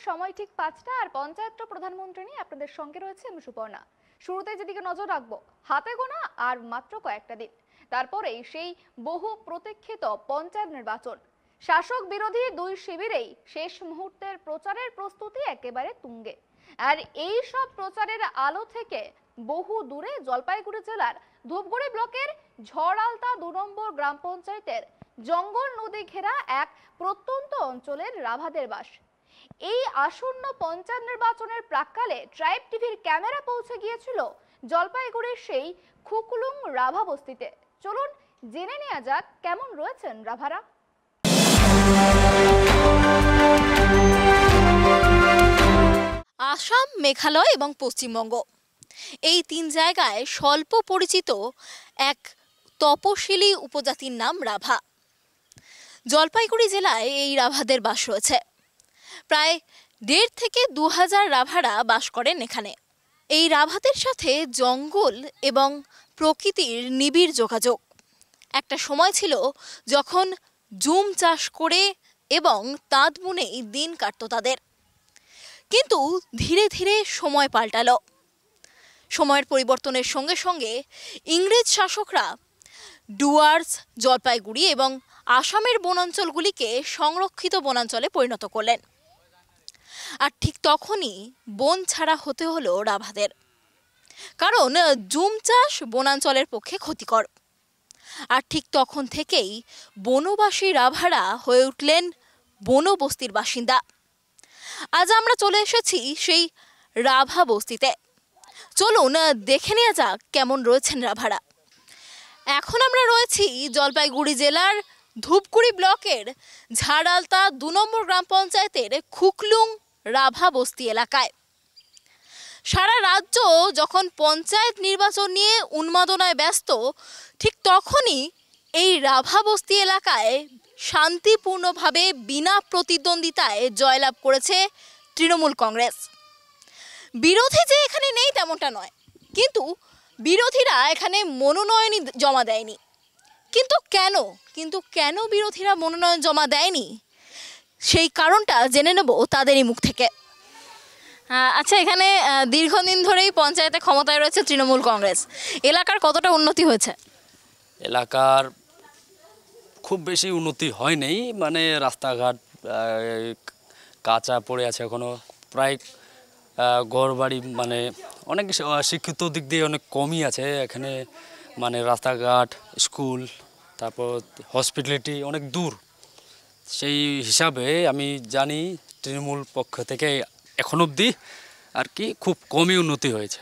সময় ঠিক 5টা আর পঞ্চায়েত প্রধানমন্ত্রী নিয়ে আপনাদের সঙ্গে রয়েছে আমি সুপর্ণা। শুরুতে যেদিকে নজর রাখবো, হাতে গোনা আর মাত্র কয়েকটা দিন, তারপরেই সেই বহু প্রতীক্ষিত পঞ্চায়েত নির্বাচন। শাসক বিরোধী দুই শিবিরেই শেষ মুহূর্তের প্রচারের প্রস্তুতি একেবারে তুঙ্গে। আর এই সব প্রচারের আলো থেকে বহু দূরে জলপাইগুড়ি জেলার ধূপগুড়ি ব্লকের ঝড়আলতা 2 নম্বর গ্রাম পঞ্চায়েতের জঙ্গল নদী ঘেরা এক প্রত্যন্ত অঞ্চলের রাভাদের বাস। এই আসন্ন পঞ্চায়েত নির্বাচনের প্রাক্কালে ট্রাইব টিভির ক্যামেরা পৌঁছে গিয়েছিল জলপাইগুড়ির সেই খুকলুং রাভা বস্তিতে। চলুন জেনে নেওয়া যাক কেমন রয়েছেন রাভারা। আসাম, মেঘালয় এবং পশ্চিমবঙ্গ এই 3 জায়গায় স্বল্প পরিচিত এক তপশিলি উপজাতির নাম রাভা। জলপাইগুড়ি জেলায় এই রাভাদের বাস রয়েছে। প্রায় 1.5 থেকে 2,000 রাভারা বাস করেন এখানে। এই রাভাদের সাথে জঙ্গল এবং প্রকৃতির নিবিড় যোগাযোগ। একটা সময় ছিল যখন জুম চাষ করে এবং তাঁত বুনেই দিন কাটতো তাদের। কিন্তু ধীরে ধীরে সময় পাল্টালো। সময়ের পরিবর্তনের সঙ্গে সঙ্গে ইংরেজ শাসকরা ডুয়ার্স, জলপাইগুড়ি এবং আসামের বনাঞ্চলগুলিকে সংরক্ষিত বনাঞ্চলে পরিণত করলেন। আর ঠিক তখনই বন ছাড়া হতে হলো রাভাদের, কারণ জুম চাষ বনাঞ্চলের পক্ষে ক্ষতিকর। আর ঠিক তখন থেকেই বনবাসী রাভারা হয়ে উঠলেন বনবস্তির বাসিন্দা। আজ আমরা চলে এসেছি সেই রাভা বস্তিতে। চলুন দেখে নেওয়া যাক কেমন রয়েছেন রাভারা। এখন আমরা রয়েছি জলপাইগুড়ি জেলার ধূপগুড়ি ব্লকের ঝড়আলতা 2 নম্বর গ্রাম পঞ্চায়েতের খুকলুং রাভা বস্তি এলাকায়। সারা রাজ্য যখন পঞ্চায়েত নির্বাচন নিয়ে উন্মাদনায় ব্যস্ত, ঠিক তখনই এই রাভা বস্তি এলাকায় শান্তিপূর্ণভাবে বিনা প্রতিদ্বন্দ্বিতায় জয়লাভ করেছে তৃণমূল কংগ্রেস। বিরোধী যে এখানে নেই তেমনটা নয়, কিন্তু বিরোধীরা এখানে মনোনয়নই জমা দেয়নি। কিন্তু কেন বিরোধীরা মনোনয়ন জমা দেয়নি সেই কারণটা জেনে নেব তাদেরই মুখ থেকে। আচ্ছা, এখানে দীর্ঘদিন ধরেই পঞ্চায়েতে ক্ষমতায় রয়েছে তৃণমূল কংগ্রেস। এলাকার কতটা উন্নতি হয়েছে? এলাকার খুব বেশি উন্নতি হয় নাই, মানে রাস্তাঘাট কাঁচা পড়ে আছে এখনো। প্রায় ঘরবাড়ি মানে অনেক শিক্ষিত দিক দিয়ে অনেক কমই আছে এখানে। মানে রাস্তাঘাট, স্কুল, তারপর হসপিটালিটি অনেক দূর। সেই হিসাবে আমি জানি তৃণমূল পক্ষ থেকে এখন অবধি আর কি খুব কমই উন্নতি হয়েছে।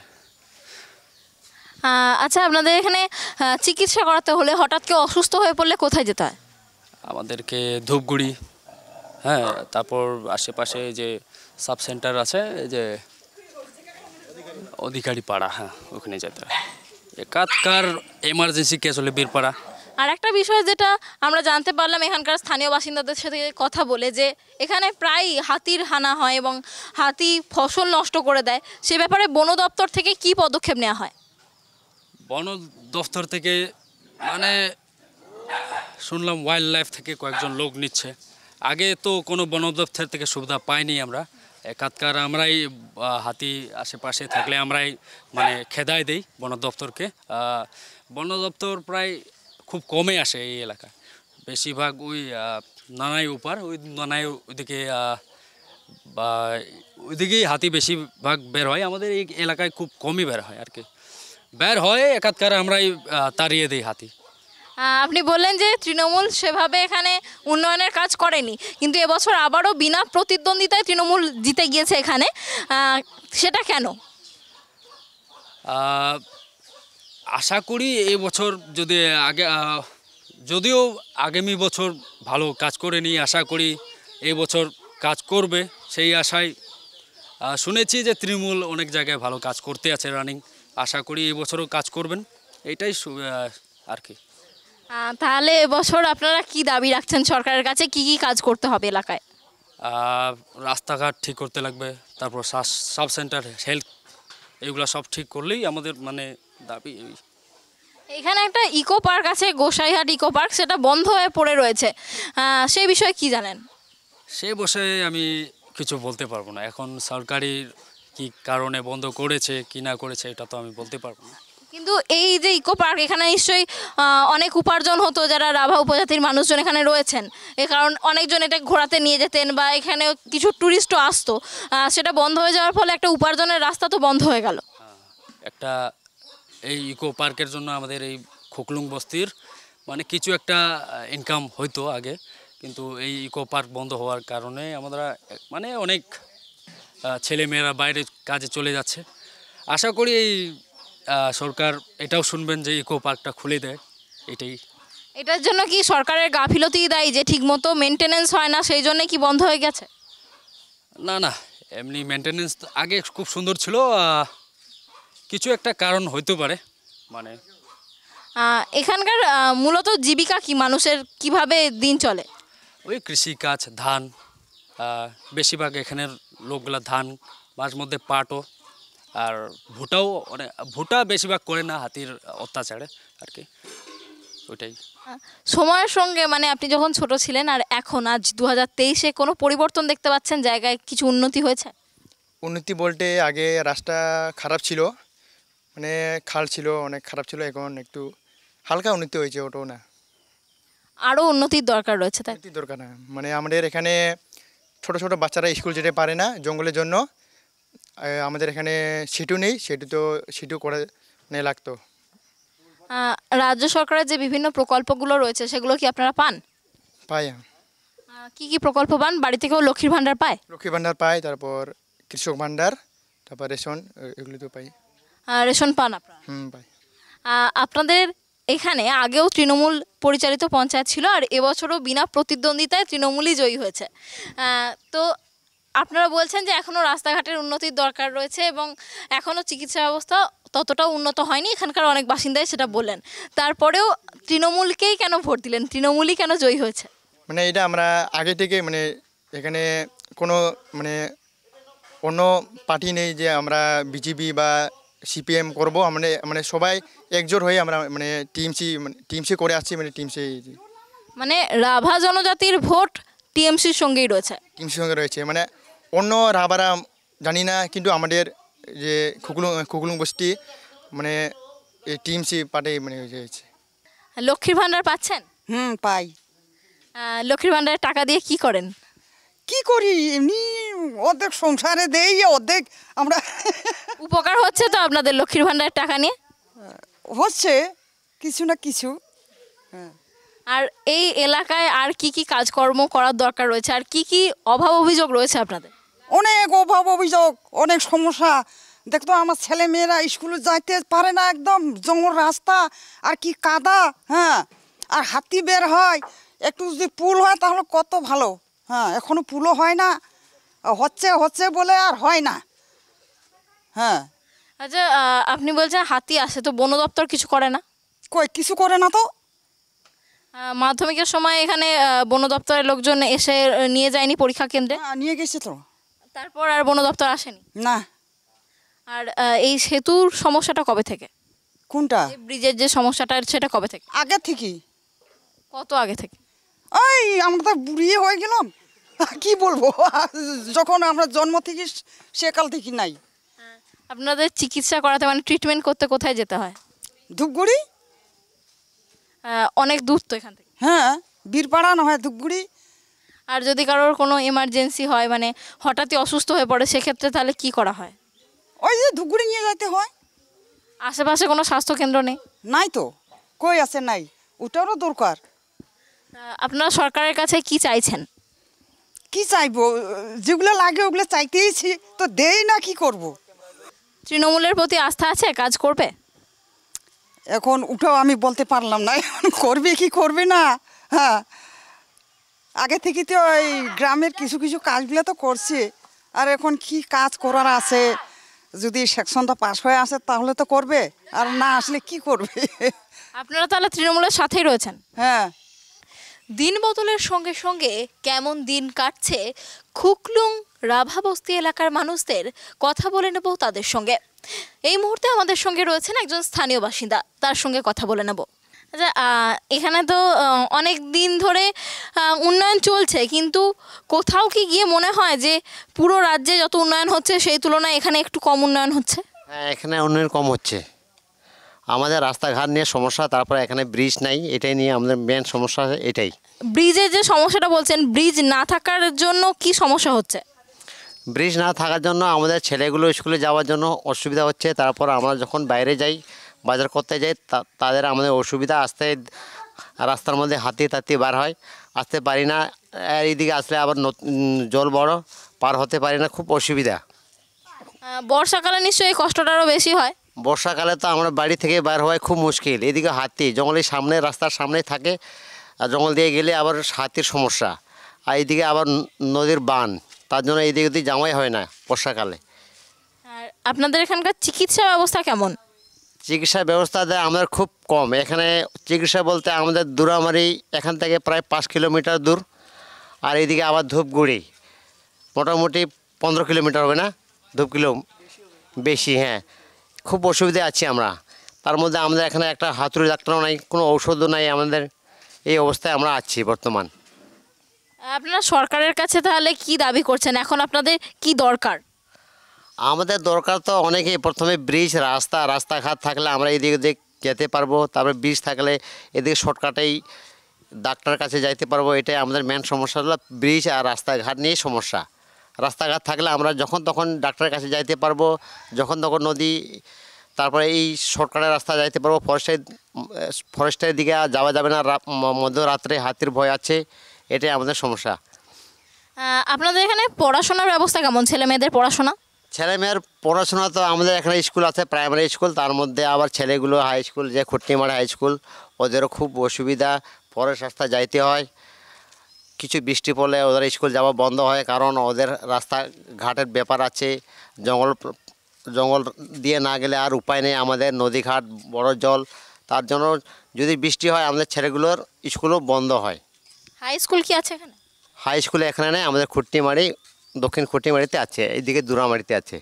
আচ্ছা, আপনাদের এখানে চিকিৎসা করাতে হলে হঠাৎ কেউ অসুস্থ হয়ে পড়লে কোথায় যেতে হয়? আমাদেরকে ধূপগুড়ি, হ্যাঁ, তারপর আশেপাশে যে সাব সেন্টার আছে, যে অধিকারী পাড়া, হ্যাঁ, ওখানে যেতে হয়। একাধকার এমার্জেন্সি কেস হলে বীরপাড়া। আর একটা বিষয় যেটা আমরা জানতে পারলাম এখানকার স্থানীয় বাসিন্দাদের সাথে কথা বলে, যে এখানে প্রায় হাতির হানা হয় এবং হাতি ফসল নষ্ট করে দেয়। সে ব্যাপারে বন দপ্তর থেকে কি পদক্ষেপ নেওয়া হয়? বন দপ্তর থেকে মানে শুনলাম ওয়াইল্ড লাইফ থেকে কয়েকজন লোক নিচ্ছে। আগে তো কোনো বন দপ্তর থেকে সুবিধা পাইনি আমরা। একাধকার আমরাই হাতি আশেপাশে থাকলে আমরাই মানে খেদাই দেই বন দপ্তরকে। বন দপ্তর প্রায় খুব কমে আসে এই এলাকায়। বেশিরভাগ ওই নানাই উপার, ওই নানাই ওইদিকে বা ওইদিকেই হাতি বেশিরভাগ বের হয়। আমাদের এই এলাকায় খুব কমই বের হয় আর কি। বের হয় একাধকার আমরাই তাড়িয়ে দিই হাতি। আপনি বললেন যে তৃণমূল সেভাবে এখানে উন্নয়নের কাজ করেনি, কিন্তু এবছর আবারও বিনা প্রতিদ্বন্দ্বিতায় তৃণমূল জিতে গিয়েছে এখানে। সেটা কেন? আশা করি এই বছর যদি যদিও আগামী বছর ভালো কাজ করেনি, আশা করি এই বছর কাজ করবে সেই আশায়। শুনেছি যে তৃণমূল অনেক জায়গায় ভালো কাজ করতে আছে রানিং। আশা করি এই বছরও কাজ করবেন, এইটাই আর কি। তাহলে এবছর আপনারা কি দাবি রাখছেন সরকারের কাছে? কি কি কাজ করতে হবে এলাকায়? রাস্তাঘাট ঠিক করতে লাগবে, তারপর সাব সেন্টার, হেলথ, এগুলো সব ঠিক করলেই আমাদের মানে দাবি। এখানে একটা ইকো পার্ক আছে, গোসাইহাট ইকো পার্ক, সেটা বন্ধ হয়ে পড়ে রয়েছে। সেই বিষয়ে কি জানেন? সে বসে আমি কিছু বলতে পারবো না। এখন সরকারি কি কারণে বন্ধ করেছে কি না করেছে এটা তো আমি বলতে পারবো না। কিন্তু এই যে ইকো পার্ক, এখানে নিশ্চয়ই অনেক উপার্জন হতো যারা রাভা উপজাতির মানুষজন এখানে রয়েছেন, এ কারণ অনেকজন এটা ঘোরাতে নিয়ে যেতেন বা এখানে কিছু ট্যুরিস্টও আসতো, সেটা বন্ধ হয়ে যাওয়ার ফলে একটা উপার্জনের রাস্তা তো বন্ধ হয়ে গেল। একটা এই ইকো পার্কের জন্য আমাদের এই খোকলুং বস্তির মানে কিছু একটা ইনকাম হইতো আগে, কিন্তু এই ইকো পার্ক বন্ধ হওয়ার কারণে আমরা মানে অনেক ছেলেমেয়েরা বাইরে কাজে চলে যাচ্ছে। আশা করি এই সরকার এটাও শুনবেন যে ইকো পার্কটা খুলে দেয়। এটাই। এটার জন্য কি সরকারের গাফিলতি দায়ী যে ঠিকমতো মেনটেনেন্স হয় না, সেই জন্য কি বন্ধ হয়ে গেছে? না না, এমনি মেনটেনেন্স আগে খুব সুন্দর ছিল, কিছু একটা কারণ হইতে পারে। মানে এখানকার মূলত জীবিকা কি, মানুষের কিভাবে দিন চলে? ওই কৃষিকাজ, ধান, বেশিরভাগ এখানের লোকগুলা ধান, মাঝে মধ্যে পাটও, আর ভুটাও ভুটা বেশিরভাগ করে না হাতির অত্যাচারে আর কি, ওইটাই। সময়ের সঙ্গে মানে আপনি যখন ছোট ছিলেন আর এখন আজ 2023-এ কোনো পরিবর্তন দেখতে পাচ্ছেন? জায়গায় কিছু উন্নতি হয়েছে? উন্নতি বলতে আগে রাস্তা খারাপ ছিল, মানে খাল ছিল অনেক খারাপ ছিল, এখন একটু হালকা উন্নতি হয়েছে, ওটাও না। আরও উন্নতির দরকার রয়েছে, তাই? উন্নতির দরকার না, মানে আমাদের এখানে ছোট ছোট বাচ্চারা স্কুল যেতে পারে না জঙ্গলের জন্য। আমাদের এখানে সিটু নেই, সিটু করে মানে লাগতো। রাজ্য সরকারের যে বিভিন্ন প্রকল্পগুলো রয়েছে সেগুলো কি আপনারা পান? পাই। কি কি প্রকল্প পান? বাড়ি থেকেও লক্ষ্মীর ভাণ্ডার পায়? লক্ষ্মী ভাণ্ডার পাই, তারপর কৃষক ভাণ্ডার, তারপর রেশন, এগুলো তো পাই। রেশন পান আপনারা? পাই। আপনাদের এখানে আগেও তৃণমূল পরিচালিত পঞ্চায়েত ছিল আর এবছরও বিনা প্রতিদ্বন্দ্বিতায় তৃণমূলই জয়ী হয়েছে। তো আপনারা বলছেন যে এখনও রাস্তাঘাটের উন্নতির দরকার রয়েছে এবং এখনও চিকিৎসা ব্যবস্থা ততটাও উন্নত হয়নি, এখানকার অনেক বাসিন্দাই সেটা বললেন। তারপরেও তৃণমূলকেই কেন ভোট দিলেন? তৃণমূলই কেন জয়ী হয়েছে? মানে এটা আমরা আগে থেকে মানে এখানে কোনো মানে অন্য পার্টি নেই যে আমরা বিজেপি বা সিপিএম করব, মানে সবাই একজোট হয়ে আমরা মানে টিএমসি করে আসছি, মানে মানে রাভা জনজাতির ভোট টিএমসির সঙ্গেই রয়েছে? টিএমসির সঙ্গে রয়েছে, মানে অন্য রাভারা জানি না, কিন্তু আমাদের যে খুকলুং বস্তি মানে এই টিএমসি পার্টি মানে হয়েছে। লক্ষ্মীর ভাণ্ডার পাচ্ছেন? পাই। লক্ষ্মীর ভাণ্ডারের টাকা দিয়ে কি করেন? কি করি, এমনি অর্ধেক সংসারে দেই, অর্ধেক আমরা উপকার হচ্ছে তো আপনাদের লক্ষ্মীর ভাণ্ডারের টাকা নিয়ে? হচ্ছে কিছু না কিছু। আর এই এলাকায় আর কি কি কাজকর্ম করার দরকার রয়েছে, আর কি কি অভাব অভিযোগ রয়েছে আপনাদের? অনেক অভাব অভিযোগ, অনেক সমস্যা। দেখতো আমার ছেলে মেয়েরা স্কুলে যাইতে পারে না, একদম জঙ্গল রাস্তা, আর কি কাদা, হ্যাঁ, আর হাতি বের হয়। একটু যদি পুল হয় তাহলে কত ভালো। হ্যাঁ, এখনো পুলও হয় না, হচ্ছে বলে আর হয় না। হ্যাঁ। আচ্ছা, আপনি বলছেন হাতি আসে, তো বন দপ্তর কিছু করে না? কই কিছু করে না তো। মাধ্যমিকের সময় এখানে বন দপ্তরের লোকজন এসে নিয়ে যায়নি পরীক্ষা কেন্দ্রে? নিয়ে গেছে তো। তারপর আর বন দপ্তর আসেনি? না। আর এই সেতুর সমস্যাটা কবে থেকে? কোনটা? ব্রিজের যে সমস্যাটা, সেটা কবে থেকে? আগে থেকে। কত আগে থেকে? ওই আমরা তো বুড়িয়ে হয়ে গেলাম, কি বলবো, যখন আমরা জন্ম থেকে সেকাল থেকে নাই। আপনাদের চিকিৎসা করাতে মানে ট্রিটমেন্ট করতে কোথায় যেতে হয়? ধূপগুড়ি। অনেক দূর তো এখান থেকে? হ্যাঁ, বীরপাড়া না হয় ধূপগুড়ি। আর যদি কারোর কোনো এমার্জেন্সি হয়, মানে হঠাৎই অসুস্থ হয়ে পড়ে, সেক্ষেত্রে তাহলে কি করা হয়? ওই যে ধূপগুড়ি নিয়ে যেতে হয়। আশেপাশে কোনো স্বাস্থ্যকেন্দ্র নেই? নাই তো, কই আছে, নাই, ওটারও দরকার। আপনারা সরকারের কাছে কি চাইছেন? কি চাইবো, যেগুলো লাগে ওগুলো চাইতেইছি তো, দেই না, কি করব। তৃণমূলের প্রতি আস্থা আছে, কাজ করবে? এখন ওটাও আমি বলতে পারলাম না, এখন করবে কি করবে না। হ্যাঁ, আগে থেকে তো ওই গ্রামের কিছু কিছু কাজগুলো তো করছে, আর এখন কি কাজ করার আছে, যদি সেকশনটা পাস হয়ে আসে তাহলে তো করবে, আর না আসলে কি করবে। আপনারা তাহলে তৃণমূলের সাথেই রয়েছেন? হ্যাঁ। দিন বদলের সঙ্গে সঙ্গে কেমন দিন কাটছে খুকলুং রাভা বস্তি এলাকার মানুষদের কথা বলে নেব তাদের সঙ্গে। এই মুহূর্তে আমাদের সঙ্গে রয়েছেন একজন স্থানীয় বাসিন্দা, তার সঙ্গে কথা বলে নেব। আচ্ছা, এখানে তো অনেক দিন ধরে উন্নয়ন চলছে, কিন্তু কোথাও কি গিয়ে মনে হয় যে পুরো রাজ্যে যত উন্নয়ন হচ্ছে সেই তুলনায় এখানে একটু কম উন্নয়ন হচ্ছে? হ্যাঁ, এখানে উন্নয়ন কম হচ্ছে। আমাদের রাস্তাঘাট নিয়ে সমস্যা, তারপরে এখানে ব্রিজ নাই, এটাই নিয়ে আমাদের মেন সমস্যা এটাই। ব্রিজের যে সমস্যাটা বলছেন, ব্রিজ না থাকার জন্য কি সমস্যা হচ্ছে? ব্রিজ না থাকার জন্য আমাদের ছেলেগুলো স্কুলে যাওয়ার জন্য অসুবিধা হচ্ছে। তারপর আমরা যখন বাইরে যাই, বাজার করতে যাই, তাদের আমাদের অসুবিধা, আসতে রাস্তার মধ্যে হাতি টাতি বার হয়, আসতে পারি না। এইদিকে আসলে আবার জল বড়, পার হতে পারি না, খুব অসুবিধা। বর্ষাকালে নিশ্চয়ই এই কষ্টটা আরও বেশি হয়। বর্ষাকালে তো আমরা বাড়ি থেকে বার হওয়াই খুব মুশকিল। এদিকে হাতি জঙ্গলের সামনে, রাস্তার সামনেই থাকে, আর জঙ্গল দিয়ে গেলে আবার হাতির সমস্যা, আর এইদিকে আবার নদীর বান, তার জন্য এইদিকে ওদিকে যাওয়াই হয় না বর্ষাকালে। আর আপনাদের এখানকার চিকিৎসা ব্যবস্থা কেমন? চিকিৎসা ব্যবস্থা আমাদের খুব কম। এখানে চিকিৎসা বলতে আমাদের দূরামারি এখান থেকে প্রায় 5 কিলোমিটার দূর, আর এইদিকে আবার ধূপগুড়ি মোটামুটি 15 কিলোমিটার হবে না, ধূপগুলো বেশি। হ্যাঁ, খুব অসুবিধা আছি আমরা। তার মধ্যে আমাদের এখানে একটা হাতুড়ি ডাক্তারও নাই, কোনো ঔষধও নাই, আমাদের এই অবস্থায় আমরা আছি বর্তমান। আপনারা সরকারের কাছে তাহলে কি দাবি করছেন? এখন আপনাদের কি দরকার? আমাদের দরকার তো অনেকেই, প্রথমে ব্রিজ, রাস্তাঘাট থাকলে আমরা এদিকে যেতে পারবো, তারপরে ব্রিজ থাকলে এদিকে শর্টকাটেই ডাক্তারের কাছে যাইতে পারবো। এটাই আমাদের মেন সমস্যা হলো ব্রিজ আর রাস্তাঘাট নিয়েই সমস্যা। রাস্তাঘাট থাকলে আমরা যখন তখন ডাক্তারের কাছে যাইতে পারবো, যখন তখন নদী, তারপরে এই শর্টকাটের রাস্তা যাইতে পারবো। ফরেস্টের দিকে যাওয়া যাবে না, মধ্যরাত্রে হাতির ভয় আছে, এটাই আমাদের সমস্যা। আপনাদের এখানে পড়াশোনার ব্যবস্থা কেমন? ছেলে মেয়েদের পড়াশোনা? ছেলেমেয়ের পড়াশোনা তো আমাদের এখানে স্কুল আছে, প্রাইমারি স্কুল, তার মধ্যে আবার ছেলেগুলো হাই স্কুল, যে খুঁটিমারি হাই স্কুল, ওদেরও খুব অসুবিধা, পরের রাস্তা যাইতে হয়। কিছু বৃষ্টি পড়লে ওদের স্কুল যাওয়া বন্ধ হয়, কারণ ওদের রাস্তাঘাটের ব্যাপার আছে। জঙ্গল দিয়ে না গেলে আর উপায় নেই আমাদের, নদীঘাট বড় জল, তার জন্য যদি বৃষ্টি হয় আমাদের ছেলেগুলোর স্কুলও বন্ধ হয়। হাই স্কুল কি আছে এখানে? হাই স্কুলে এখানে নেই, আমাদের খুঁটিমারি, দক্ষিণ খুঁটিমারিতে আছে, এইদিকে দূরামারিতে আছে।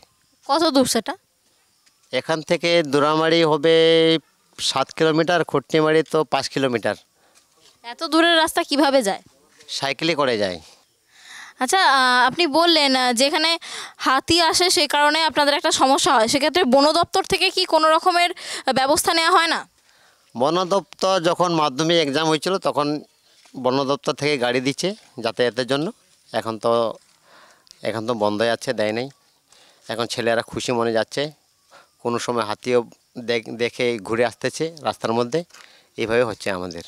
কত দূর সেটা? এখান থেকে দূরামারি হবে 7 কিলোমিটার, খুঁটিমারি তো 5 কিলোমিটার। এত দূরের রাস্তা কিভাবে যায়? সাইকেলে করে যায়। আচ্ছা, আপনি বললেন যেখানে হাতি আসে সে কারণে আপনাদের একটা সমস্যা হয়, সেক্ষেত্রে বন দপ্তর থেকে কি কোনো রকমের ব্যবস্থা নেওয়া হয় না? বন দপ্তর যখন মাধ্যমিক এক্সাম হয়েছিল তখন বন দপ্তর থেকে গাড়ি দিচ্ছে যাতায়াতের জন্য। এখন তো বন্ধই আছে, দেয় নাই। এখন ছেলেরা খুশি মনে যাচ্ছে, কোনো সময় হাতিও দেখে ঘুরে আসতেছে রাস্তার মধ্যে, এইভাবে হচ্ছে আমাদের।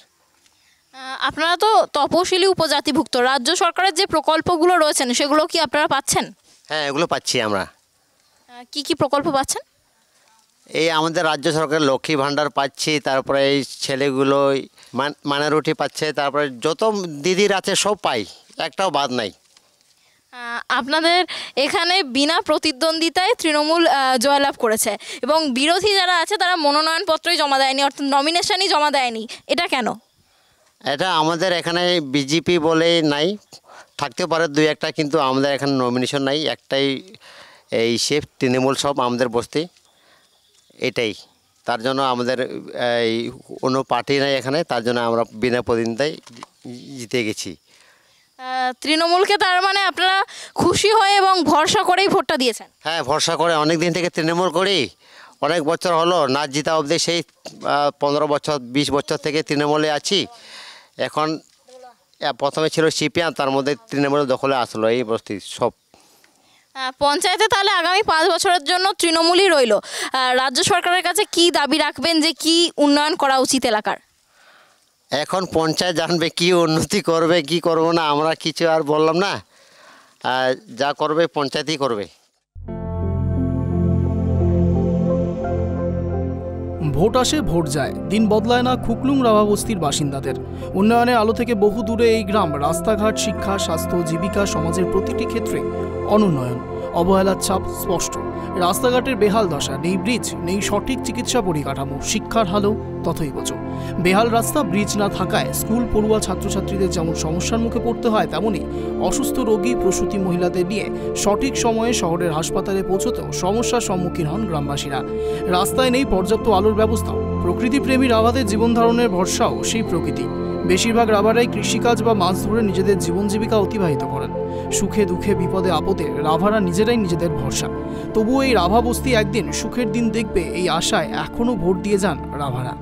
আপনারা তো তপশিলি উপজাতিভুক্ত, রাজ্য সরকারের যে প্রকল্পগুলো রয়েছেন সেগুলো কি আপনারা পাচ্ছেন? হ্যাঁ, এগুলো পাচ্ছি আমরা। কি কি প্রকল্প পাচ্ছেন? এই আমাদের রাজ্য সরকারের লক্ষ্মী ভাণ্ডার পাচ্ছি, তারপরে এই ছেলেগুলো মানারুটি পাচ্ছে, তারপরে যত দিদির আছে সব পাই, একটাও বাদ নাই। আপনাদের এখানে বিনা প্রতিদ্বন্দ্বিতায় তৃণমূল জয়লাভ করেছে, এবং বিরোধী যারা আছে তারা মনোনয়নপত্রই জমা দেয়নি, অর্থাৎ নমিনেশনই জমা দেয়নি, এটা কেন? এটা আমাদের এখানে বিজেপি বলে নাই, থাকতে পারে 2-1টা, কিন্তু আমাদের এখানে নমিনেশন নাই, একটাই এই শেফ তৃণমূল সব আমাদের বস্তি, এটাই। তার জন্য আমাদের এই কোনো পার্টি নাই এখানে, তার জন্য আমরা বিনা প্রতিদ্বন্দ্বিতায় জিতে গেছি। তৃণমূলকে তার মানে আপনারা খুশি হয়ে এবং ভরসা করেই ভোটটা দিয়েছেন? হ্যাঁ, ভরসা করে অনেক দিন থেকে তৃণমূল করি, অনেক বছর হলো না জিতা অবধি, সেই 15 বছর 20 বছর থেকে তৃণমূলে আছি। এখন প্রথমে ছিল সিপিএম, তার মধ্যে তৃণমূল দখলে আসলো এই বস্তি সব। পঞ্চায়েতে তাহলে আগামী 5 বছরের জন্য তৃণমূলই রইল। রাজ্য সরকারের কাছে কি দাবি রাখবেন যে কি উন্নয়ন করা উচিত এলাকার? এখন পঞ্চায়েত জানবে কি উন্নতি করবে কি করবো না, আমরা কিছু আর বললাম না, যা করবে পঞ্চায়েতই করবে। ভোট আসে ভোট যায়, দিন বদলায় না খুকলুং রাভা বস্তির বাসিন্দাদের। উন্নয়নের আলো থেকে বহু দূরে এই গ্রাম, রাস্তাঘাট, শিক্ষা, স্বাস্থ্য, জীবিকা, সমাজের প্রতিটি ক্ষেত্রে অনুন্নয়ন, অবহেলার ছাপ স্পষ্ট। রাস্তাঘাটের বেহাল দশা, নেই ব্রিজ, নেই সঠিক চিকিৎসা পরিকাঠামো, শিক্ষার হালও তথৈবচ। বেহাল রাস্তা, ব্রিজ না থাকায় স্কুল পড়ুয়া ছাত্রছাত্রীদের যেমন সমস্যার মুখে পড়তে হয়, তেমনি অসুস্থ রোগী, প্রসূতি মহিলাদের নিয়ে সঠিক সময়ে শহরের হাসপাতালে পৌঁছতেও সমস্যার সম্মুখীন হন গ্রামবাসীরা। রাস্তায় নেই পর্যাপ্ত আলোর ব্যবস্থা, প্রকৃতিপ্রেমী রাভাদের জীবন ধারণের ভরসাও সেই প্রকৃতি। বেশিরভাগ রাভারাই কৃষিকাজ বা মাছ ধরে নিজেদের জীবন জীবিকা অতিবাহিত করেন। সুখে দুঃখে বিপদে আপদে রাভারা নিজেরাই নিজেদের ভরসা। তবুও এই রাভা বস্তি একদিন সুখের দিন দেখবে, এই আশায় এখনও ভোট দিয়ে যান রাভারা।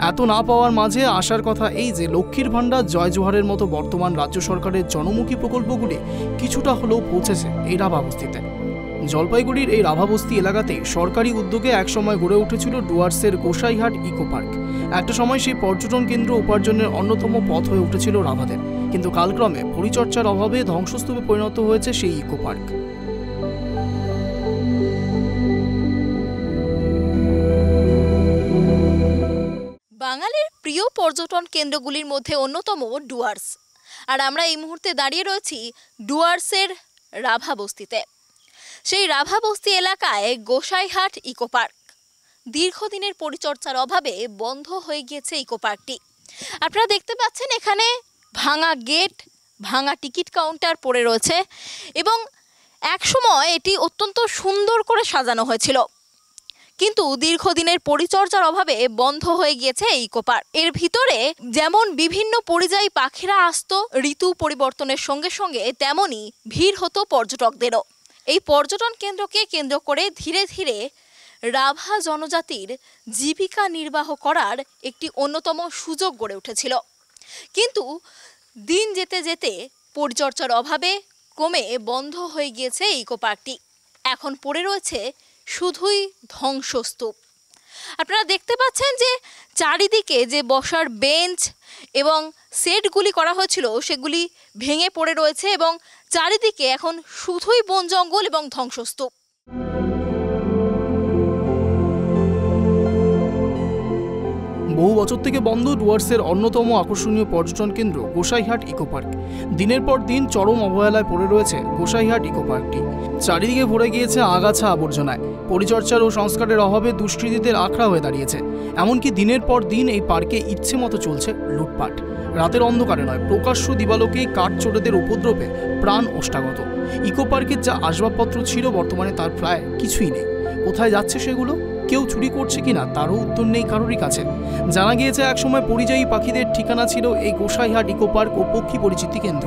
এত না পাওয়ার মাঝে আশার কথা এই যে লক্ষ্মীর ভাণ্ডার, জয় জোহারের মতো বর্তমান রাজ্য সরকারের জনমুখী প্রকল্পগুলি কিছুটা হলেও পৌঁছেছে এই রাভা বস্তিতে। জলপাইগুড়ির এই রাভাবস্তি এলাকাতে সরকারি উদ্যোগে একসময় গড়ে উঠেছিল ডুয়ার্সের গোসাইহাট ইকো পার্ক। একটা সময় সেই পর্যটন কেন্দ্র উপার্জনের অন্যতম পথ হয়ে উঠেছিল রাভাদের, কিন্তু কালক্রমে পরিচর্যার অভাবে ধ্বংসস্তূপে পরিণত হয়েছে সেই ইকো পার্ক। বাঙালির প্রিয় পর্যটন কেন্দ্রগুলির মধ্যে অন্যতম ডুয়ার্স। আর আমরা এই মুহূর্তে দাঁড়িয়ে রয়েছি ডুয়ার্সের রাভা বস্তিতে। সেই রাভা বস্তি এলাকায় গোসাইহাট ইকো পার্ক। দীর্ঘদিনের পরিচর্যার অভাবে বন্ধ হয়ে গিয়েছে ইকো পার্কটি। আপনারা দেখতে পাচ্ছেন এখানে ভাঙা গেট, ভাঙা টিকিট কাউন্টার পড়ে রয়েছে এবং একসময় এটি অত্যন্ত সুন্দর করে সাজানো হয়েছিল, কিন্তু দীর্ঘদিনের পরিচর্যার অভাবে বন্ধ হয়ে গিয়েছে এই ইকো পার্ক। এর ভিতরে যেমন বিভিন্ন পরিযায়ী পাখিরা আসতো ঋতু পরিবর্তনের সঙ্গে সঙ্গে, তেমনি ভিড় হতো পর্যটকদেরও। এই পর্যটন কেন্দ্রকে কেন্দ্র করে ধীরে ধীরে রাভা জনজাতির জীবিকা নির্বাহ করার একটি অন্যতম সুযোগ গড়ে উঠেছিল, কিন্তু দিন যেতে যেতে পরিচর্যার অভাবে কমে বন্ধ হয়ে গিয়েছে এই ইকো পার্কটি। এখন পড়ে রয়েছে শুধুই ধ্বংসস্তূপ। আপনারা দেখতে পাচ্ছেন যে চারিদিকে যে বসার বেঞ্চ এবং সেটগুলি করা হয়েছিল সেগুলি ভেঙে পড়ে রয়েছে এবং চারিদিকে এখন শুধুই বন জঙ্গল এবং ধ্বংসস্তূপ। বহু বছর থেকে বন্ধ ডুয়ার্সের অন্যতম আকর্ষণীয় পর্যটন কেন্দ্র গোসাইহাট ইকো পার্ক। দিনের পর দিন চরম অবহেলায় পড়ে রয়েছে গোসাইহাট ইকো পার্কটি। চারিদিকে ভরে গিয়েছে আগাছা আবর্জনায়। পরিচর্যার ও সংস্কারের অভাবে দুষ্কৃতীদের আখড়া হয়ে দাঁড়িয়েছে। এমনকি দিনের পর দিন এই পার্কে ইচ্ছে মতো চলছে লুটপাট। রাতের অন্ধকারে নয়, প্রকাশ্য দিবালোকেই কাঠচোরেদের উপদ্রবে প্রাণ ওষ্ঠাগত। ইকো পার্কের যা আসবাবপত্র ছিল বর্তমানে তার প্রায় কিছুই নেই। কোথায় যাচ্ছে সেগুলো? কেউ চুরি করছে কিনা তারও উত্তর নেই কারোরই কাছে। জানা গিয়েছে একসময় পরিযায়ী পাখিদের ঠিকানা ছিল এই গোসাইহাট ইকো পার্ক ও পক্ষী পরিচিতি কেন্দ্র।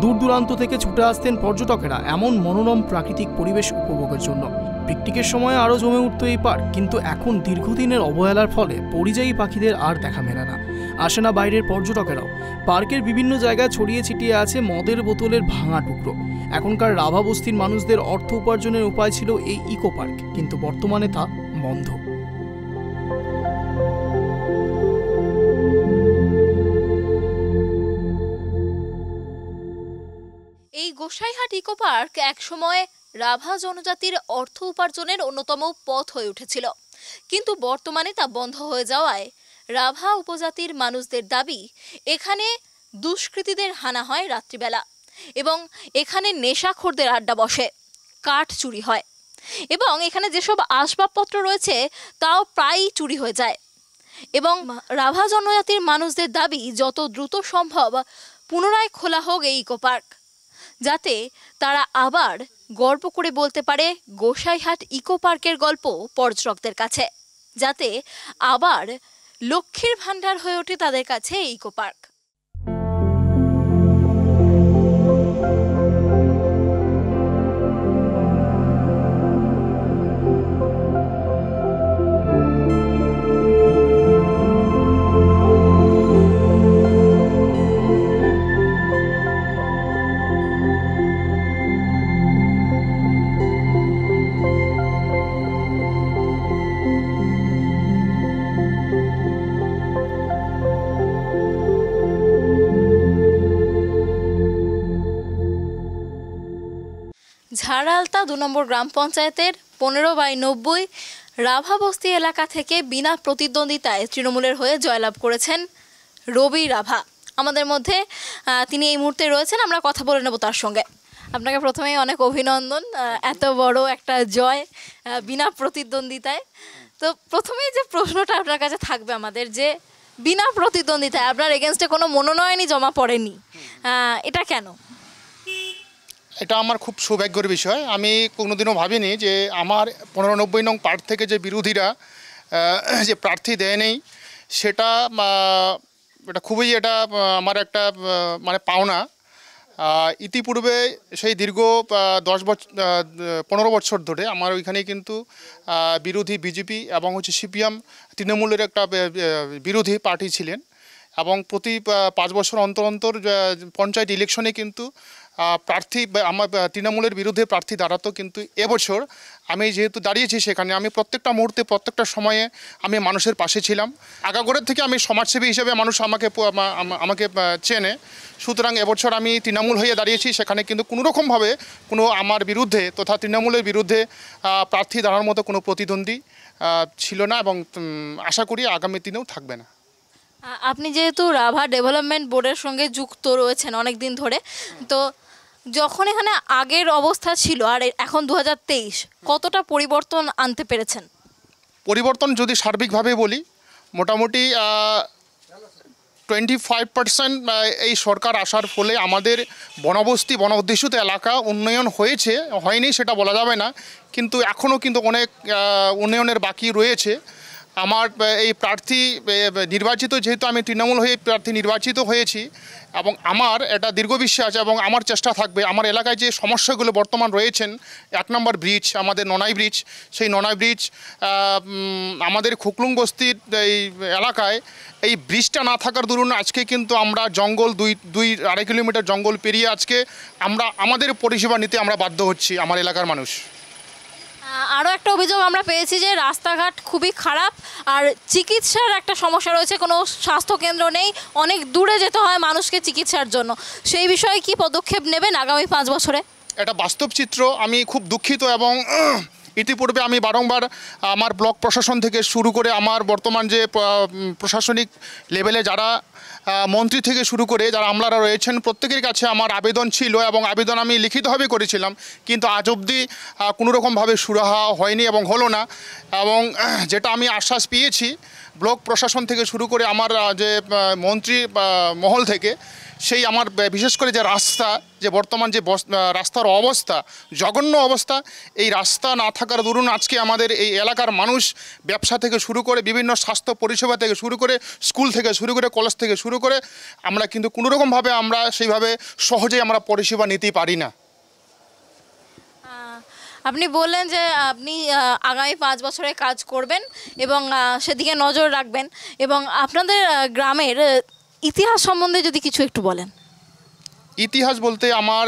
দূর দূরান্ত থেকে ছুটে আসতেন পর্যটকেরা এমন মনোরম প্রাকৃতিক পরিবেশ উপভোগের জন্য। পিকনিকের সময় আরও জমে উঠত এই পার্ক, কিন্তু এখন দীর্ঘদিনের অবহেলার ফলে পরিযায়ী পাখিদের আর দেখা মেলে না। আসে না বাইরের পর্যটকেরাও। পার্কের বিভিন্ন জায়গায় ছড়িয়ে ছিটিয়ে আছে মদের বোতলের ভাঙা টুকরো। এখনকার রাভা বস্তির মানুষদের অর্থ উপার্জনের উপায় ছিল এই ইকো পার্ক, কিন্তু বর্তমানে তা বন্ধ। এই গোসাইহাট ইকো পার্ক একসময় রাভা জনজাতির অর্থ উপার্জনের অন্যতম পথ হয়ে উঠেছিল, কিন্তু বর্তমানে তা বন্ধ হয়ে যাওয়ায় রাভা উপজাতির মানুষদের দাবি এখানে দুষ্কৃতীদের হানা হয় রাত্রিবেলা এবং এখানে নেশাখোরদের আড্ডা বসে, কাঠ চুরি হয় এবং এখানে যেসব আসবাবপত্র রয়েছে তাও প্রায়ই চুরি হয়ে যায়। এবং রাভা জনজাতির মানুষদের দাবি যত দ্রুত সম্ভব পুনরায় খোলা হোক এই ইকো পার্ক, যাতে তারা আবার গর্ব করে বলতে পারে গোসাইহাট ইকো পার্কের গল্প পর্যটকদের কাছে, যাতে আবার লক্ষ্মীর ভাণ্ডার হয়ে ওঠে তাদের কাছে এই ইকো পার্ক। ঝাড়ালতা ২ নম্বর গ্রাম পঞ্চায়েতের ১৫/৯০ রাভা বস্তি এলাকা থেকে বিনা প্রতিদ্বন্দ্বিতায় তৃণমূলের হয়ে জয়লাভ করেছেন রবি রাভা। আমাদের মধ্যে তিনি এই মুহূর্তে রয়েছেন, আমরা কথা বলে নেব তার সঙ্গে। আপনাকে প্রথমেই অনেক অভিনন্দন, এত বড় একটা জয় বিনা প্রতিদ্বন্দ্বিতায়। তো প্রথমেই যে প্রশ্নটা আপনার কাছে থাকবে আমাদের, যে বিনা প্রতিদ্বন্দ্বিতায় আপনার এগেনস্টে কোনো মনোনয়নই জমা পড়েনি, এটা কেন? এটা আমার খুব সৌভাগ্যের বিষয়। আমি কোনোদিনও ভাবিনি যে আমার ১৫/৯০ নং পার্ট থেকে যে বিরোধীরা যে প্রার্থী দেয় নেই সেটা এটা খুবই আমার একটা মানে পাওনা। ইতিপূর্বে সেই দীর্ঘ 15 বছর ধরে আমার ওইখানে কিন্তু বিরোধী বিজেপি এবং হচ্ছে সিপিএম তৃণমূলের একটা বিরোধী পার্টি ছিলেন এবং প্রতি 5 বছর অন্তর অন্তর পঞ্চায়েত ইলেকশনে কিন্তু প্রার্থী আমার তৃণমূলের বিরুদ্ধে প্রার্থী দাঁড়াতো। কিন্তু এবছর আমি যেহেতু দাঁড়িয়েছি সেখানে আমি প্রত্যেকটা মুহূর্তে প্রত্যেকটা সময়ে আমি মানুষের পাশে ছিলাম। আগাগোড়ার থেকে আমি সমাজসেবী হিসেবে মানুষ আমাকে চেনে। সুতরাং এবছর আমি তৃণমূল হয়ে দাঁড়িয়েছি, সেখানে কিন্তু কোনোরকমভাবে কোনো আমার বিরুদ্ধে তথা তৃণমূলের বিরুদ্ধে প্রার্থী দাঁড়ানোর মতো কোনো প্রতিদ্বন্দ্বী ছিল না এবং আশা করি আগামী দিনেও থাকবে না। আপনি যেহেতু রাভা ডেভেলপমেন্ট বোর্ডের সঙ্গে যুক্ত রয়েছেন অনেক দিন ধরে, তো যখন এখানে আগের অবস্থা ছিল আর এখন 2023 কতটা পরিবর্তন আনতে পেরেছেন? পরিবর্তন যদি সার্বিকভাবে বলি মোটামুটি 25% এই সরকার আসার ফলে আমাদের বনবস্তি বনঅধ্যুষিত এলাকা উন্নয়ন হয়নি সেটা বলা যাবে না, কিন্তু এখনও কিন্তু অনেক উন্নয়নের বাকি রয়েছে। আমার এই প্রার্থী নির্বাচিত, যেহেতু আমি তৃণমূল হয়ে প্রার্থী নির্বাচিত হয়েছি এবং আমার এটা দীর্ঘ বিশ্বাস এবং আমার চেষ্টা থাকবে আমার এলাকায় যে সমস্যাগুলো বর্তমান রয়েছেন, 1 নম্বর ব্রিজ, আমাদের ননাই ব্রিজ, সেই ননাই ব্রিজ আমাদের খুকলুং বস্তির এই এলাকায় এই ব্রিজটা না থাকার দরুন আজকে কিন্তু আমরা জঙ্গল 2-2.5 কিলোমিটার জঙ্গল পেরিয়ে আজকে আমাদের পরিষেবা নিতে আমরা বাধ্য হচ্ছি আমার এলাকার মানুষ। আরও একটা অভিযোগ আমরা পেয়েছি যে রাস্তাঘাট খুবই খারাপ আর চিকিৎসার একটা সমস্যা রয়েছে, কোনো স্বাস্থ্যকেন্দ্র নেই, অনেক দূরে যেতে হয় মানুষকে চিকিৎসার জন্য। সেই বিষয়ে কি পদক্ষেপ নেবেন আগামী 5 বছরে? এটা বাস্তব চিত্র, আমি খুব দুঃখিত এবং ইতিপূর্বে আমি বারংবার আমার ব্লক প্রশাসন থেকে শুরু করে আমার বর্তমান যে প্রশাসনিক লেভেলে যারা মন্ত্রী থেকে শুরু করে যারা আমলারা রয়েছেন প্রত্যেকের কাছে আমার আবেদন ছিল এবং আবেদন আমি লিখিতভাবে করেছিলাম, কিন্তু আজ অবধি কোনোরকমভাবে সুরাহা হয়নি এবং হলো না। এবং যেটা আমি আশ্বাস পেয়েছি ব্লক প্রশাসন থেকে শুরু করে আমার যে মন্ত্রী মহল থেকে, সেই আমার বিশেষ করে যে রাস্তা, যে বর্তমান যে রাস্তার অবস্থা জঘন্য অবস্থা, এই রাস্তা না থাকার দরুন আজকে আমাদের এই এলাকার মানুষ ব্যবসা থেকে শুরু করে বিভিন্ন স্বাস্থ্য পরিষেবা থেকে শুরু করে স্কুল থেকে শুরু করে কলেজ থেকে শুরু করে আমরা কিন্তু কোনোরকমভাবে আমরা সেইভাবে সহজেই আমরা পরিষেবা নিতে পারি না। আপনি বললেন যে আপনি আগামী 5 বছরে কাজ করবেন এবং সেদিকে নজর রাখবেন, এবং আপনাদের গ্রামের ইতিহাস সম্বন্ধে যদি কিছু একটু বলেন। ইতিহাস বলতে আমার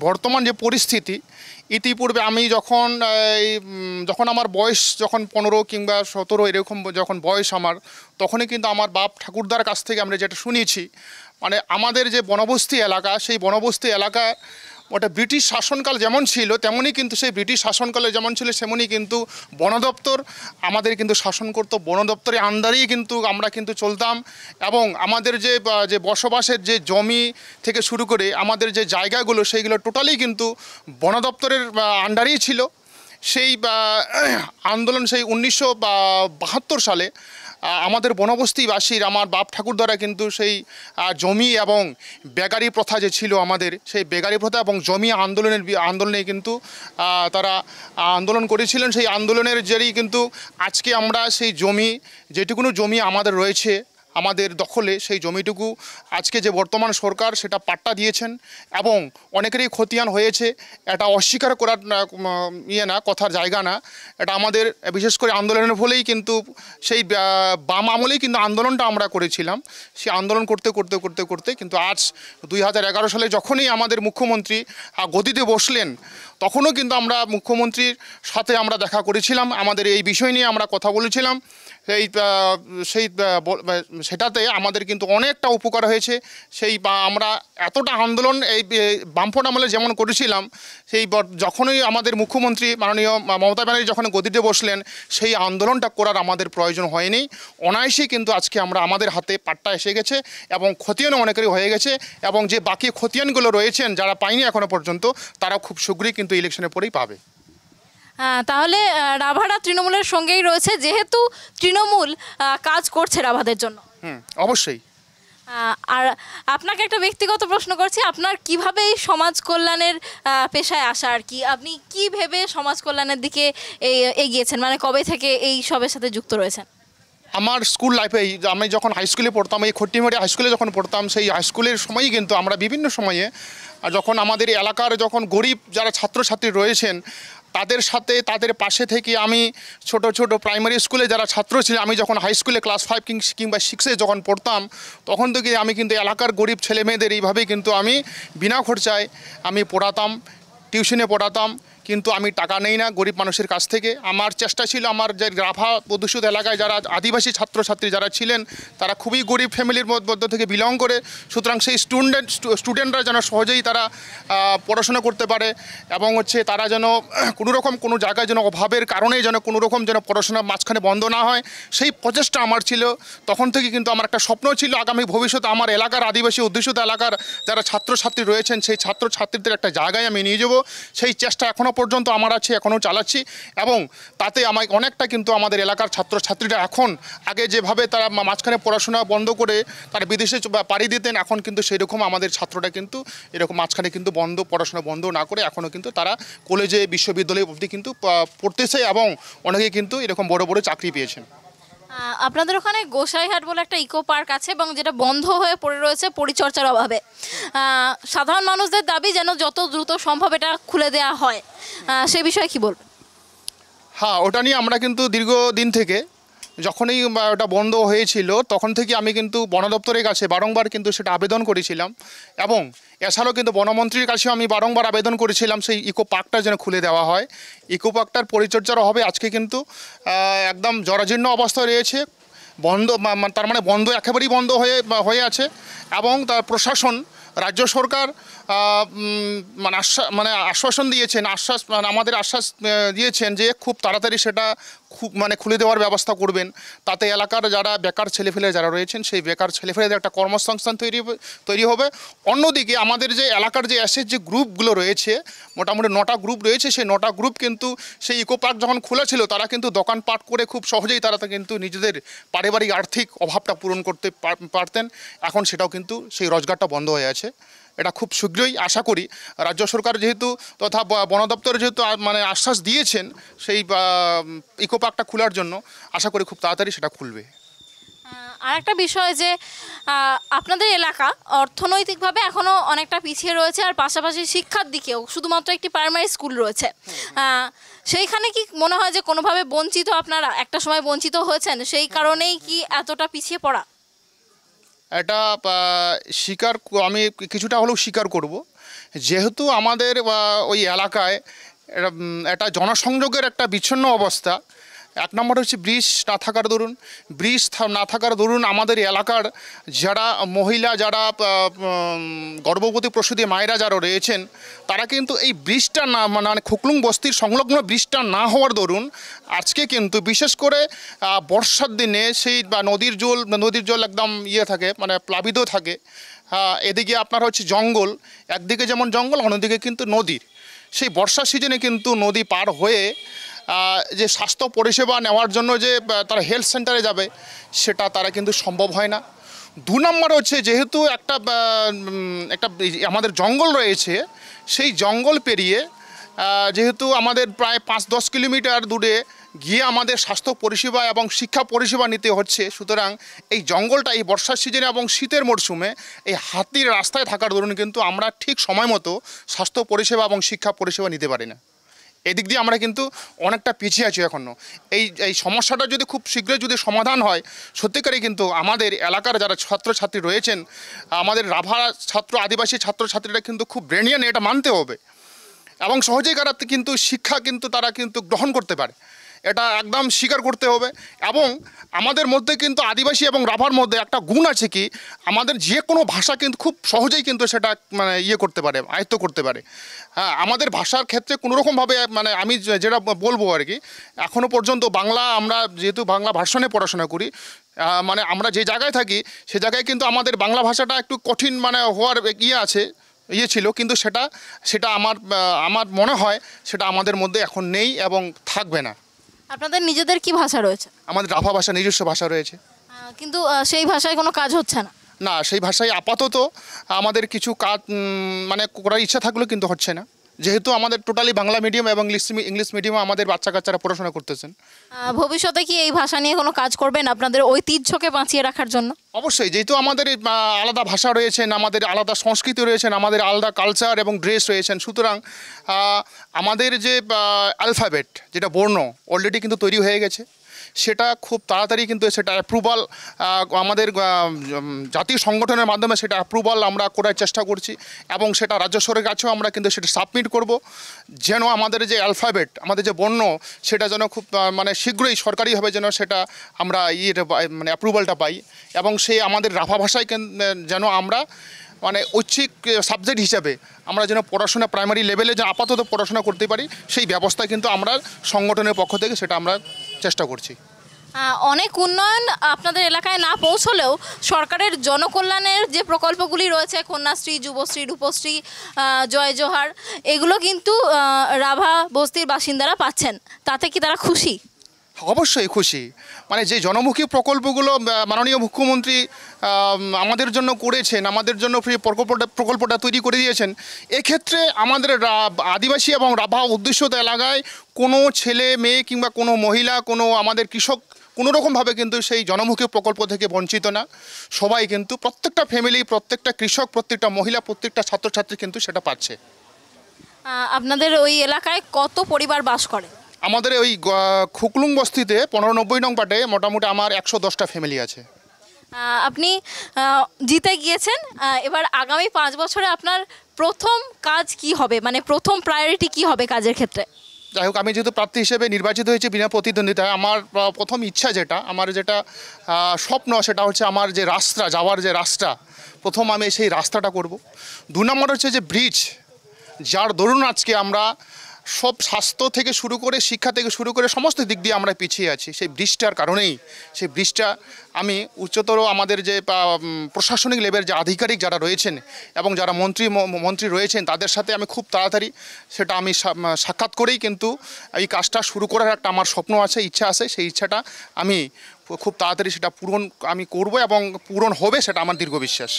বর্তমান যে পরিস্থিতি, ইতিপূর্বে আমি যখন আমার বয়স 15 কিংবা 17 এরকম যখন বয়স আমার, তখনই কিন্তু আমার বাপ ঠাকুরদার কাছ থেকে আমরা যেটা শুনেছি, মানে আমাদের যে বনবস্তি এলাকা, সেই বনবস্তি এলাকা ওটা ব্রিটিশ শাসনকাল যেমন ছিল তেমনই কিন্তু সেই ব্রিটিশ শাসনকালে যেমন ছিল সেমনই কিন্তু বন দপ্তর আমাদের কিন্তু শাসন করতো। বন দপ্তরের আন্ডারেই কিন্তু আমরা কিন্তু চলতাম এবং আমাদের যে বসবাসের যে জমি থেকে শুরু করে আমাদের যে জায়গাগুলো সেইগুলো টোটালি কিন্তু বন দপ্তরের আন্ডারেই ছিল। সেই আন্দোলন সেই 1972 সালে আমাদের বনবস্তিবাসীর আমার বাপ ঠাকুর দ্বারা কিন্তু সেই জমি এবং বেগারি প্রথা যে ছিল আমাদের, সেই বেগারি প্রথা এবং জমি আন্দোলনে কিন্তু তারা আন্দোলন করেছিলেন। সেই আন্দোলনের জেরেই কিন্তু আজকে আমরা সেই জমি, যেটুকুনো জমি আমাদের রয়েছে আমাদের দখলে, সেই জমিটুকু আজকে যে বর্তমান সরকার সেটা পাট্টা দিয়েছেন এবং অনেকেরই খতিয়ান হয়েছে। এটা অস্বীকার করার কথার জায়গা না, এটা আমাদের বিশেষ করে আন্দোলনের ফলেই কিন্তু সেই বাম আমলেই কিন্তু আন্দোলনটা আমরা করেছিলাম। সেই আন্দোলন করতে করতে করতে করতে কিন্তু আজ 2011 সালে যখনই আমাদের মুখ্যমন্ত্রী গদিতে বসলেন, তখনও কিন্তু আমরা মুখ্যমন্ত্রীর সাথে আমরা দেখা করেছিলাম, আমাদের এই বিষয় নিয়ে আমরা কথা বলেছিলাম। সেটাতে আমাদের কিন্তু অনেকটা উপকার হয়েছে। আমরা এতটা আন্দোলন এই বামফ্রন্ট আমলে যেমন করেছিলাম, যখনই আমাদের মুখ্যমন্ত্রী মাননীয় মমতা ব্যানার্জি যখন গদিতে বসলেন, সেই আন্দোলনটা করার আমাদের প্রয়োজন হয়নি। অনায়াসেই কিন্তু আজকে আমাদের হাতে পাট্টা এসে গেছে এবং খতিয়ানও অনেকেরই হয়ে গেছে, এবং যে বাকি খতিয়ানগুলো রয়েছেন যারা পায়নি এখনো পর্যন্ত, তারা খুব শীঘ্রই কিন্তু ইলেকশনের পরেই পাবে। তাহলে রাভারা তৃণমূলের সঙ্গেই রয়েছে, যেহেতু তৃণমূল কাজ করছে রাভাদের জন্য। অবশ্যই। আর আপনাকে একটা ব্যক্তিগত প্রশ্ন করছি, আপনার কিভাবে এই সমাজ কল্যাণের পেশায় আসা আর কি, আপনি কি ভেবে সমাজ কল্যাণের দিকে এগিয়েছেন, মানে কবে থেকে এই সবের সাথে যুক্ত রয়েছেন? আমার স্কুল লাইফে আমি যখন হাই স্কুলে পড়তাম, এই খট্টিমারি হাই স্কুলে যখন পড়তাম, সেই হাই স্কুলের সময়ই কিন্তু আমরা বিভিন্ন সময়ে যখন আমাদের এলাকার যখন গরিব যারা ছাত্রছাত্রী রয়েছেন তাদের সাথে তাদের পাশে থেকে আমি ছোট ছোট প্রাইমারি স্কুলে যারা ছাত্র ছিল, আমি যখন হাই স্কুলে ক্লাস 5 কিংবা 6-এ যখন পড়তাম তখন থেকে আমি কিন্তু এলাকার গরিব ছেলে মেয়েদের এইভাবেই কিন্তু আমি বিনা খরচায় আমি পড়াতাম, টিউশনে পড়াতাম। কিন্তু আমি টাকা নেই না গরিব মানুষের কাছ থেকে। আমার চেষ্টা ছিল আমার যে রাভা অধ্যুষিত এলাকায় যারা আদিবাসী ছাত্রছাত্রী যারা ছিলেন তারা খুবই গরিব ফ্যামিলির মধ্য থেকে বিলং করে, সুতরাং সেই স্টুডেন্টরা যেন সহজেই তারা পড়াশোনা করতে পারে এবং তারা যেন কোনোরকম কোনো জায়গায় যেন অভাবের কারণে যেন কোনোরকম যেন পড়াশোনা মাঝখানে বন্ধ না হয়, সেই প্রচেষ্টা আমার ছিল। তখন থেকে কিন্তু আমার একটা স্বপ্ন ছিল আগামী ভবিষ্যতে আমার এলাকার আদিবাসী অধ্যুষিত এলাকার যারা ছাত্রছাত্রী রয়েছেন সেই ছাত্রছাত্রীদের একটা জায়গায় আমি নিয়ে যাব। সেই চেষ্টা এখনও পর্যন্ত আমার আছে, এখনও চালাচ্ছি এবং তাতে আমায় অনেকটা কিন্তু আমাদের এলাকার ছাত্রছাত্রীরা এখন আগে যেভাবে তারা মাঝখানে পড়াশোনা বন্ধ করে তারা বিদেশে পাড়ি দিতেন, এখন কিন্তু সেরকম আমাদের ছাত্ররা কিন্তু এরকম মাঝখানে কিন্তু পড়াশোনা বন্ধ না করে এখনও কিন্তু তারা কলেজে বিশ্ববিদ্যালয়ে অবধি কিন্তু পড়তেছে এবং অনেকে কিন্তু এরকম বড় বড় চাকরি পেয়েছেন। আপনাদের ওখানে গোসাইহাট বলে একটা ইকো পার্ক আছে এবং যেটা বন্ধ হয়ে পড়ে রয়েছে পরিচর্যার অভাবে। সাধারণ মানুষদের দাবি যেন যত দ্রুত সম্ভব এটা খুলে দেওয়া হয়, সে বিষয়ে কি বলবেন? হ্যাঁ, ওটা নিয়ে আমরা কিন্তু দীর্ঘদিন থেকে যখনই ওটা বন্ধ হয়েছিল তখন থেকে আমি কিন্তু বন দপ্তরের কাছে বারংবার কিন্তু সেটা আবেদন করেছিলাম এবং এছাড়াও কিন্তু বনমন্ত্রীর কাছেও আমি বারংবার আবেদন করেছিলাম সেই ইকো পার্কটা যেন খুলে দেওয়া হয়। ইকো পার্কটার পরিচর্যার অভাবে আজকে কিন্তু একদম জরাজীর্ণ অবস্থায় রয়েছে, বন্ধ তার মানে বন্ধ একেবারেই বন্ধ হয়ে আছে এবং তার প্রশাসন রাজ্য সরকার আশ্বাসন দিয়েছেন, আমাদের আশ্বাস দিয়েছেন যে খুব তাড়াতাড়ি সেটা খুলে দেওয়ার ব্যবস্থা করবেন। তাতে এলাকার যারা বেকার ছেলেফেলে যারা রয়েছেন সেই বেকার ছেলেফেলেদের একটা কর্মসংস্থান তৈরি হবে। অন্যদিকে আমাদের যে এলাকার যে অ্যাসেট যে গ্রুপগুলো রয়েছে, মোটামুটি 9টা গ্রুপ রয়েছে, সেই 9টা গ্রুপ কিন্তু সেই ইকো পার্ক যখন খোলা ছিল তারা কিন্তু দোকানপাট করে খুব সহজেই তারা কিন্তু নিজেদের পারিবারিক আর্থিক অভাবটা পূরণ করতে পারতেন। এখন সেটাও কিন্তু সেই রোজগারটা বন্ধ হয়ে আছে। এটা খুব শীঘ্রই আশা করি রাজ্য সরকার যেহেতু তথা বন দপ্তর যেহেতু আশ্বাস দিয়েছেন সেই ইকো পার্কটা খোলার জন্য, আশা করি খুব তাড়াতাড়ি সেটা খুলবে। আর একটা বিষয় যে আপনাদের এলাকা অর্থনৈতিকভাবে এখনও অনেকটা পিছিয়ে রয়েছে আর পাশাপাশি শিক্ষার দিকেও শুধুমাত্র একটি প্রাইমারি স্কুল রয়েছে, সেইখানে কি মনে হয় যে কোনোভাবে বঞ্চিত, আপনারা একটা সময় বঞ্চিত হয়েছেন, সেই কারণেই কি এতটা পিছিয়ে পড়া? এটা আমি কিছুটা হলেও স্বীকার করব, যেহেতু আমাদের ওই এলাকায় এটা জনসংযোগের একটা বিচ্ছিন্ন অবস্থা। এক নম্বর হচ্ছে ব্রিজ না থাকার দরুন আমাদের এলাকার যারা মহিলা যারা গর্ভবতী প্রসূতি মায়েরা যারা রয়েছেন তারা কিন্তু এই ব্রিজটা না মানে খুকলুং বস্তির সংলগ্ন ব্রিজটা না হওয়ার দরুন আজকে কিন্তু বিশেষ করে বর্ষার দিনে সেই নদীর জল একদম থাকে, মানে প্লাবিত থাকে। এদিকে আপনার হচ্ছে জঙ্গল, একদিকে যেমন জঙ্গল অন্যদিকে কিন্তু নদীর, সেই বর্ষার সিজনে কিন্তু নদী পার হয়ে যে স্বাস্থ্য পরিষেবা নেওয়ার জন্য যে তারা হেলথ সেন্টারে যাবে সেটা তারা কিন্তু সম্ভব হয় না। 2 নম্বর হচ্ছে যেহেতু একটা আমাদের জঙ্গল রয়েছে, সেই জঙ্গল পেরিয়ে যেহেতু আমাদের প্রায় 5-10 কিলোমিটার দূরে গিয়ে আমাদের স্বাস্থ্য পরিষেবা এবং শিক্ষা পরিষেবা নিতে হচ্ছে, সুতরাং এই জঙ্গলটা এই বর্ষার সিজনে এবং শীতের মরশুমে এই হাতির রাস্তায় থাকার দরুন কিন্তু আমরা ঠিক সময় মতো স্বাস্থ্য পরিষেবা এবং শিক্ষা পরিষেবা নিতে পারি না। এদিক দিয়ে আমরা কিন্তু অনেকটা পিছিয়ে আছি এখনও। এই সমস্যাটা যদি খুব শীঘ্রই যদি সমাধান হয়, সত্যিকারই কিন্তু আমাদের এলাকার যারা ছাত্রছাত্রী রয়েছেন, আমাদের রাভা আদিবাসী ছাত্রছাত্রীরা কিন্তু খুব ব্রেনিয়ান, এটা মানতে হবে এবং সহজেই তারা কিন্তু শিক্ষা কিন্তু তারা কিন্তু গ্রহণ করতে পারে, এটা একদম স্বীকার করতে হবে। এবং আমাদের মধ্যে কিন্তু আদিবাসী এবং রাভার মধ্যে একটা গুণ আছে কি, আমাদের যে কোনো ভাষা কিন্তু খুব সহজেই কিন্তু সেটা করতে পারে, আয়ত্ত করতে পারে। হ্যাঁ, আমাদের ভাষার ক্ষেত্রে কোনোরকমভাবে আমি যেটা বলবো আর কি, এখনও পর্যন্ত বাংলা, আমরা যেহেতু বাংলা ভার্সনে পড়াশোনা করি, আমরা যে জায়গায় থাকি সে জায়গায় কিন্তু আমাদের বাংলা ভাষাটা একটু কঠিন হওয়ার ছিল, কিন্তু সেটা আমার মনে হয় সেটা আমাদের মধ্যে এখন নেই এবং থাকবে না। আপনাদের নিজেদের কি ভাষা রয়েছে? আমাদের রাভা ভাষা নিজস্ব ভাষা রয়েছে, কিন্তু সেই ভাষায় কোনো কাজ হচ্ছে না। না, সেই ভাষায় আপাতত আমাদের কিছু কাজ মানে করার ইচ্ছা থাকলেও কিন্তু হচ্ছে না, যেহেতু আমাদের টোটালি বাংলা মিডিয়াম এবং ইংলিশ মিডিয়ামে আমাদের বাচ্চা কাচ্চারা পড়াশোনা করতেছেন। ভবিষ্যতে কি এই ভাষা নিয়ে কোনো কাজ করবেন আপনাদের ঐতিহ্যকে বাঁচিয়ে রাখার জন্য? অবশ্যই, যেহেতু আমাদের আলাদা ভাষা রয়েছেন, আমাদের আলাদা সংস্কৃতি রয়েছেন, আমাদের আলাদা কালচার এবং ড্রেস রয়েছেন, সুতরাং আমাদের যে অ্যালফাবেট যেটা বর্ণ অলরেডি কিন্তু তৈরি হয়ে গেছে, সেটা খুব তাড়াতাড়ি কিন্তু সেটা অ্যাপ্রুভাল আমাদের জাতীয় সংগঠনের মাধ্যমে সেটা অ্যাপ্রুভাল আমরা করার চেষ্টা করছি এবং সেটা রাজ্য সরকারের কাছেও আমরা কিন্তু সেটা সাবমিট করব, যেন আমাদের যে অ্যালফাবেট আমাদের যে বর্ণ সেটা যেন খুব মানে শীঘ্রই সরকারিভাবে যেন সেটা আমরা মানে অ্যাপ্রুভালটা পাই এবং সেই আমাদের রাভা ভাষায় যেন আমরা মানে ঐচ্ছিক সাবজেক্ট হিসাবে আমরা যেন পড়াশোনা প্রাইমারি লেভেলে যে আপাতত পড়াশোনা করতে পারি, সেই ব্যবস্থা কিন্তু আমরা সংগঠনের পক্ষ থেকে সেটা আমরা চেষ্টা করছি। অনেক উন্নয়ন আপনাদের এলাকায় না পৌঁছলেও সরকারের জনকল্যাণের যে প্রকল্পগুলি রয়েছে, কন্যাশ্রী, যুবশ্রী, রূপশ্রী, জয় জোহার, এগুলো কিন্তু রাভা বস্তির বাসিন্দারা পাচ্ছেন। তাতে কি তারা খুশি? অবশ্যই খুশি। মানে যে জনমুখী প্রকল্পগুলো মাননীয় মুখ্যমন্ত্রী আমাদের জন্য করেছেন, আমাদের জন্য প্রকল্পটা তৈরি করে দিয়েছেন, এক্ষেত্রে আমাদের আদিবাসী এবং রাভা অধ্যুষিত এলাকায় কোনো ছেলে মেয়ে কিংবা কোনো মহিলা, কোনো আমাদের কৃষক কোনোরকমভাবে কিন্তু সেই জনমুখী প্রকল্প থেকে বঞ্চিত না। সবাই কিন্তু প্রত্যেকটা ফ্যামিলি, প্রত্যেকটা কৃষক, প্রত্যেকটা মহিলা, প্রত্যেকটা ছাত্রছাত্রী কিন্তু সেটা পাচ্ছে। আপনাদের ওই এলাকায় কত পরিবার বাস করে? আমাদের ওই খুকলুং বস্তিতে 1590 নং পাটে মোটামুটি আমার 110টা ফ্যামিলি আছে। আপনি জিতে গিয়েছেন, এবার আগামী 5 বছরে আপনার প্রথম কাজ কি হবে, মানে প্রথম প্রায়োরিটি কি হবে কাজের ক্ষেত্রে? যাই হোক, আমি যেহেতু প্রার্থী হিসেবে নির্বাচিত হয়েছি বিনা প্রতিদ্বন্দ্বিতায়, আমার প্রথম ইচ্ছা যেটা, আমার যেটা স্বপ্ন, সেটা হচ্ছে আমার যে রাস্তা যাওয়ার যে রাস্তা, প্রথম আমি সেই রাস্তাটা করব। 2 নম্বর হচ্ছে যে ব্রিজ, যার দরুন আজকে আমরা সব স্বাস্থ্য থেকে শুরু করে শিক্ষা থেকে শুরু করে সমস্ত দিক দিয়ে আমরা পিছিয়ে আছি। সেই ব্রিজটার কারণেই, সেই ব্রিজটা আমি উচ্চতর আমাদের যে প্রশাসনিক লেভেলের যে আধিকারিক যারা রয়েছেন এবং যারা মন্ত্রী রয়েছেন, তাদের সাথে আমি খুব তাড়াতাড়ি সেটা আমি সাক্ষাৎ করেই কিন্তু এই কাজটা শুরু করার একটা আমার স্বপ্ন আছে, ইচ্ছা আছে। সেই ইচ্ছাটা আমি খুব তাড়াতাড়ি সেটা পূরণ আমি করব এবং পূরণ হবে, সেটা আমার দীর্ঘ বিশ্বাস।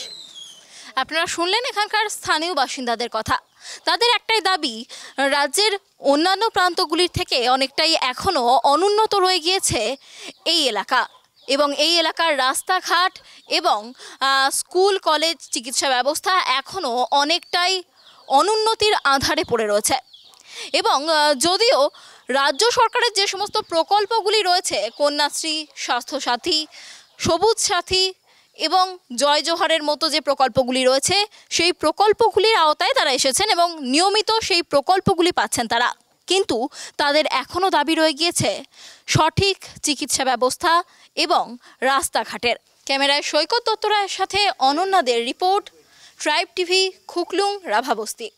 আপনারা শুনলেন এখানকার স্থানীয় বাসিন্দাদের কথা। তাদের একটাই দাবি, রাজ্যের অন্যান্য প্রান্তগুলির থেকে অনেকটাই এখনও অনুন্নত রয়ে গিয়েছে এই এলাকা, এবং এই এলাকার রাস্তাঘাট এবং স্কুল কলেজ চিকিৎসা ব্যবস্থা এখনও অনেকটাই অনুন্নতির আঁধারে পড়ে রয়েছে। এবং যদিও রাজ্য সরকারের যে সমস্ত প্রকল্পগুলি রয়েছে, কন্যাশ্রী, স্বাস্থ্যসাথী, সবুজ সাথী এবং জয় জোহারের মতো যে প্রকল্পগুলি রয়েছে, সেই প্রকল্পগুলির আওতায় তারা এসেছেন এবং নিয়মিত সেই প্রকল্পগুলি পাচ্ছেন তারা, কিন্তু তাদের এখনও দাবি রয়ে গিয়েছে সঠিক চিকিৎসা ব্যবস্থা এবং রাস্তাঘাটের। ক্যামেরায় সৈকত দত্তরায়ের সাথে অনন্যাদের রিপোর্ট, ট্রাইব টিভি, খুকলুং, রাভাবস্তি।